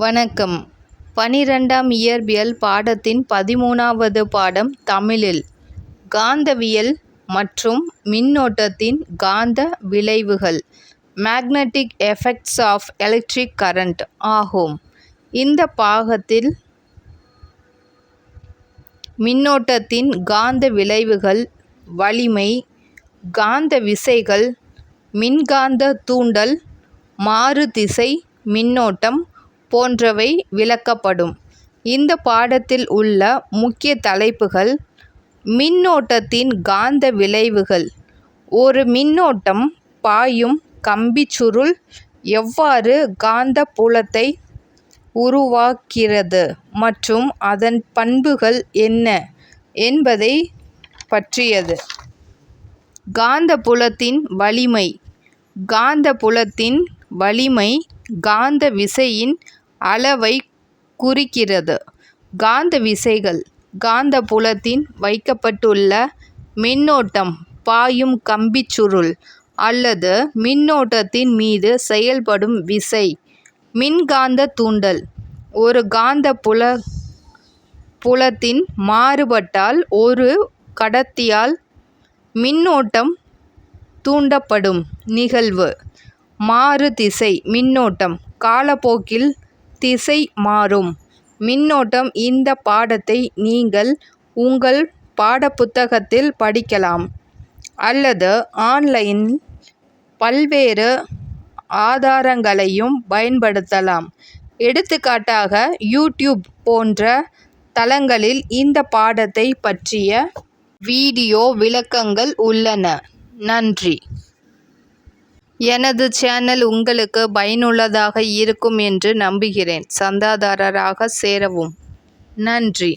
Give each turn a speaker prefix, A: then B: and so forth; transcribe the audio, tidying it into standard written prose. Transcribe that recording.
A: வணக்கம். 12ஆம் இயற்பியல் பாடத்தின் 13வது பாடம் தமிழில் காந்தவியல் மற்றும் மின்னோட்டத்தின் காந்த விளைவுகள் magnetic effects of electric current ஆகும். இந்த பாகத்தில் மின்னோட்டத்தின் காந்த விளைவுகள், வலிமை, காந்த விசைகள், மின்காந்த தூண்டல், மாறுதிசை மின்னோட்டம் போன்றவை விளக்கப்படும். இந்த பாடத்தில் உள்ள முக்கிய தலைப்புகள்: மின்னோட்டத்தின் காந்த விளைவுகள், ஒரு மின்னோட்டம் பாயும் கம்பிச்சுருள் எவ்வாறு காந்த புலத்தை உருவாக்கிறது மற்றும் அதன் பண்புகள் என்ன என்பதை பற்றியது. காந்தப்புலத்தின் வலிமை. காந்தப்புலத்தின் வலிமை காந்த விசையின் அளவை குறிக்கிறது. காந்த விசைகள். காந்தப்புலத்தில் வைக்கப்பட்டுள்ள மின்னோட்டம் பாயும் கம்பிச்சுருள் அல்லது மின்னோட்டத்தின் மீது செயல்படும் விசை. மின்காந்த தூண்டல். ஒரு காந்த புலத்தின் மாறுபாட்டால் ஒரு கடத்தியால் மின்னோட்டம் தூண்டப்படும் நிகழ்வு. மாறுதிசை மின்னோட்டம். காலப்போக்கில் திசை மாறும் மின்னோட்டம். இந்த பாடத்தை நீங்கள் உங்கள் பாடப்புத்தகத்தில் படிக்கலாம் அல்லது ஆன்லைனில் பல்வேறு ஆதாரங்களையும் பயன்படுத்தலாம். எடுத்துக்காட்டாக யூடியூப் போன்ற தளங்களில் இந்த பாடத்தை பற்றிய வீடியோ விளக்கங்கள் உள்ளன. நன்றி. எனது சேனல் உங்களுக்கு பயனுள்ளதாக இருக்கும் என்று நம்புகிறேன். சந்தாதாரராக சேரவும். நன்றி.